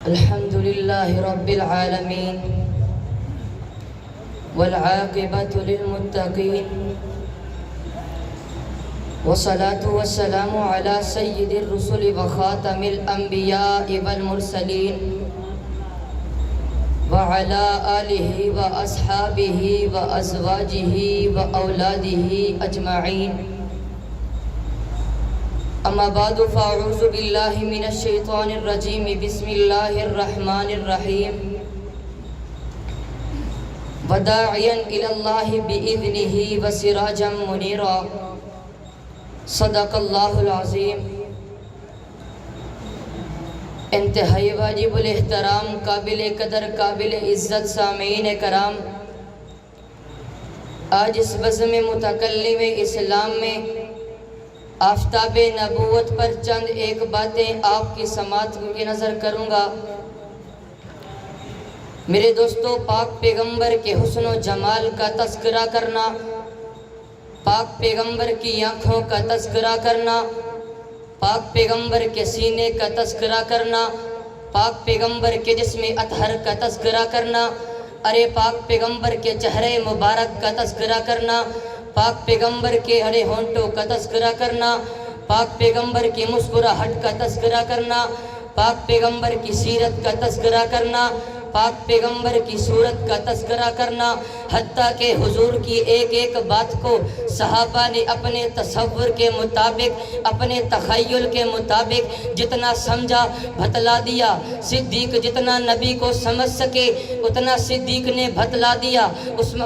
الحمد لله رب العالمين والعاقبة للمتقين والصلاة والسلام على سيد الرسل وخاتم الأنبياء والمرسلين وعلى آله وأصحابه وأزواجه وأولاده أجمعين. اما بعد فاعوذ باللہ من الشیطان الرجیم بسم اللہ الرحمن الرحیم وداعیا الی اللہ بإذنہ وسراجا منیرا. صدق اللہ العظیم. انتہائی واجب الاحترام، قابل قدر، قابل عزت سامعین کرام، آج اس بزم متکلم اسلام میں آفتاب نبوت پر چند ایک باتیں آپ کی سماعت کی نظر کروں گا. میرے دوستو، پاک پیغمبر کے حسن و جمال کا تذکرہ کرنا، پاک پیغمبر کی آنکھوں کا تذکرہ کرنا، پاک پیغمبر کے سینے کا تذکرہ کرنا، پاک پیغمبر کے جسم اطہر کا تذکرہ کرنا، ارے پاک پیغمبر کے چہرے مبارک کا تذکرہ کرنا، پاک پیغمبر کے ہرے ہونٹوں کا تذکرہ کرنا، پاک پیغمبر کی مسکراہٹ کا تذکرہ کرنا، پاک پیغمبر کی سیرت کا تذکرہ کرنا، پاک پیغمبر کی صورت کا تذکرہ کرنا، حتیٰ کہ حضور کی ایک ایک بات کو صحابہ نے اپنے تصور کے مطابق، اپنے تخیل کے مطابق جتنا سمجھا بتلا دیا. صدیق جتنا نبی کو سمجھ سکے اتنا صدیق نے بتلا دیا،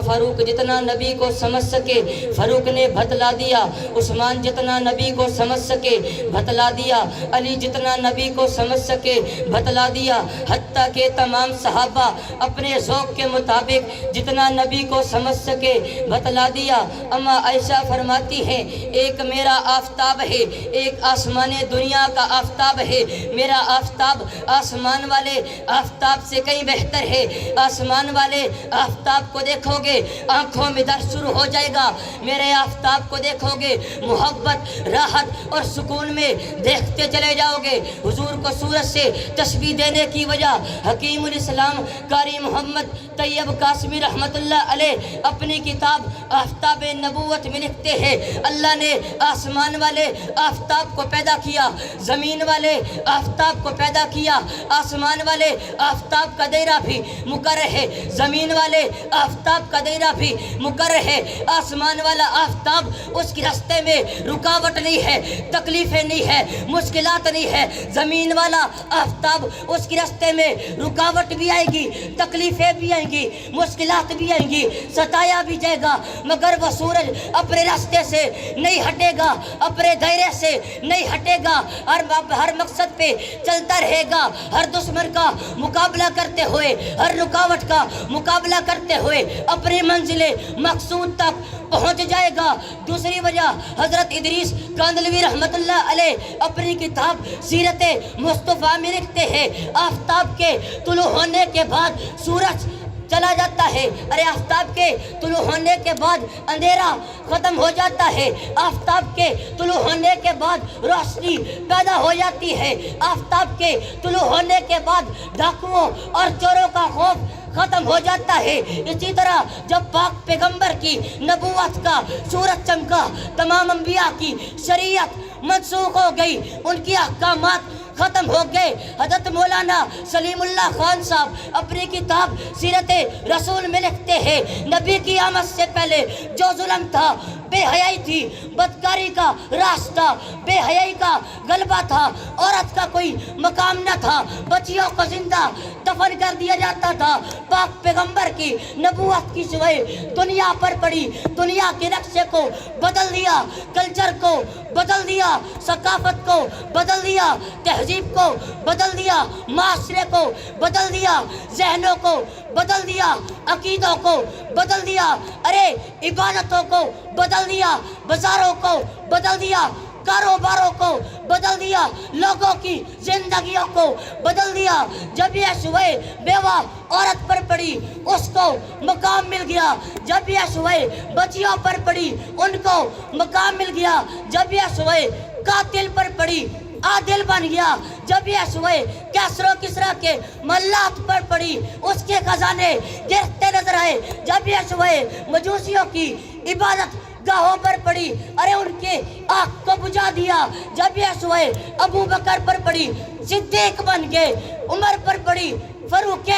فاروق جتنا نبی کو سمجھ سکے فاروق نے بتلا دیا، عثمان جتنا نبی کو سمجھ سکے بتلا دیا، علی جتنا نبی کو سمجھ سکے بتلا دیا، حتیٰ کہ تمام صحابہ اپنے ذوق کے مطابق جتنا نبی کو سمجھ سکے بتلا دیا. اما عائشہ فرماتی ہیں، ایک میرا آفتاب ہے، ایک آسمان دنیا کا آفتاب ہے. میرا آفتاب آسمان والے آفتاب سے کہیں بہتر ہے. آسمان والے آفتاب کو دیکھو گے آنکھوں میں درد شروع ہو جائے گا، میرے آفتاب کو دیکھو گے محبت، راحت اور سکون میں دیکھتے چلے جاؤ گے. حضور کو سورج سے تشبیہ دینے کی وجہ حکیم الاسلام قاری محمد طیب قاسمی رحمت اللہ علیہ اپنی کتاب آفتاب نبوت میں لکھتے ہیں، اللہ نے آسمان والے آفتاب کو پیدا کیا، زمین والے آفتاب کو پیدا کیا. آسمان والے آفتاب کا دائرہ بھی مقرر ہے، زمین والے آفتاب کا دائرہ بھی مقرر ہے. آسمان والا آفتاب اس کے راستے میں رکاوٹ نہیں ہے، تکلیفیں نہیں ہے، مشکلات نہیں ہے. زمین والا آفتاب اس کے راستے میں رکاوٹ بھی آئے گی، تکلیفیں بھی آئیں گی، مشکلات بھی آئیں گی، ستایا بھی جائے گا، مگر وہ سورج اپنے راستے سے نہیں ہٹے گا، اپنے دائرے سے نہیں ہٹے گا، ہر مقصد پہ چلتا رہے گا. ہر دشمن کا مقابلہ کرتے ہوئے، ہر رکاوٹ کا مقابلہ کرتے ہوئے اپنی منزل مقصود تک پہنچ جائے گا. دوسری وجہ حضرت ادریس کاندھلوی رحمت اللہ علیہ اپنی کتاب سیرت مصطفیٰ میں لکھتے ہیں، آفتاب کے طلوع ہونے کے بعد سورج چلا جاتا ہے، ارے آفتاب کے طلوع ہونے کے بعد اندھیرا ختم ہو جاتا ہے، آفتاب کے طلوع ہونے کے بعد روشنی پیدا ہو جاتی ہے، آفتاب کے طلوع ہونے کے بعد ڈاکوؤں اور چوروں کا خوف ختم ہو جاتا ہے. اسی طرح جب پاک پیغمبر کی نبوت کا سورج چمکا، تمام انبیاء کی شریعت منسوخ ہو گئی، ان کی احکامات ختم ہو گئے. حضرت مولانا سلیم اللہ خان صاحب اپنی کتاب سیرت رسول میں لکھتے ہیں، نبی کی آمد سے پہلے جو ظلم تھا، بے حیائی تھی، بدکاری کا راز تھا، بے حیائی کا غلبہ تھا، عورت کا کوئی مقام نہ تھا، بچیوں کو زندہ دفن کر دیا جاتا تھا. پاک پیغمبر کی نبوت کی شعاع دنیا پر پڑی، دنیا کے نقشے کو بدل دیا، کلچر کو بدل دیا، ثقافت کو بدل دیا، تہذیب کو بدل دیا، معاشرے کو بدل دیا، ذہنوں کو بدل دیا، عقیدوں کو بدل دیا، ارے عبادتوں کو بدل دیا، بازاروں کو بدل دیا، کاروباروں کو بدل دیا، لوگوں کی زندگیوں کو بدل دیا. جب یہ شعاع بیوہ عورت پر پڑی اس کو مقام مل گیا، جب یہ شعاع بچیوں پر پڑی ان کو مقام مل گیا، جب یہ شعاع قاتل پر پڑی عادل بن گیا جب یہ سوئے کیسر و کسرا کے ملات پر پڑی اس کے خزانے گرتے نظر آئے جب یہ سوئے مجوسیوں کی عبادت گاہوں پر پڑی ارے ان کے آنکھ کو بجھا دیا جب یہ سوئے ابو بکر پر پڑی صدیق بن گئے عمر پر پڑی فاروق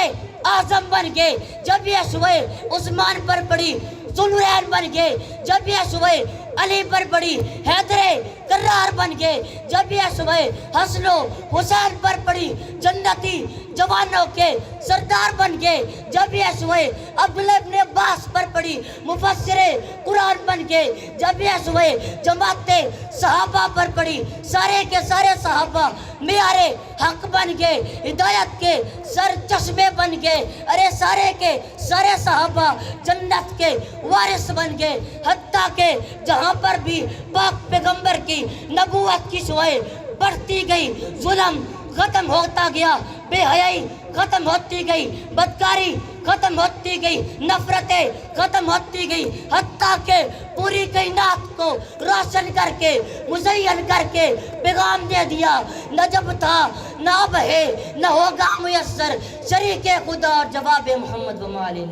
اعظم بن گئے جب یہ سوئے عثمان پر پڑی ذوالنورین بن گئے جب یہ سوئے علی پر پڑی حیدر کرار بن گئے جب یہ سوئے حسن و حسین پر پڑی جنتی جوانوں کے سردار بن گئے جب یہ سوئے عبداللہ ابن عباس پر پڑی مفسر قرآن بن گئے جب یہ سوئے جماعت صحابہ پر پڑی سارے کے سارے صحابہ معیار حق بن گئے ہدایت کے سر چشمے بن گئے ارے سارے کے سارے صحابہ جنت کے وارث بن گئے حتیٰ کہ جہاں پر بھی پاک پیغمبر کی نبوت کی شعاع بڑھتی گئی ظلم ختم ہوتا گیا بے حیائی ختم ہوتی گئی بدکاری ختم ہوتی گئی نفرتیں ختم ہوتی گئی حتیٰ کہ پوری کائنات کو روشن کر کے مزین کر کے پیغام دے دیا نہ جب تھا نہ اب ہے نہ ہوگا میسر شریک خدا اور جواب محمد و مالی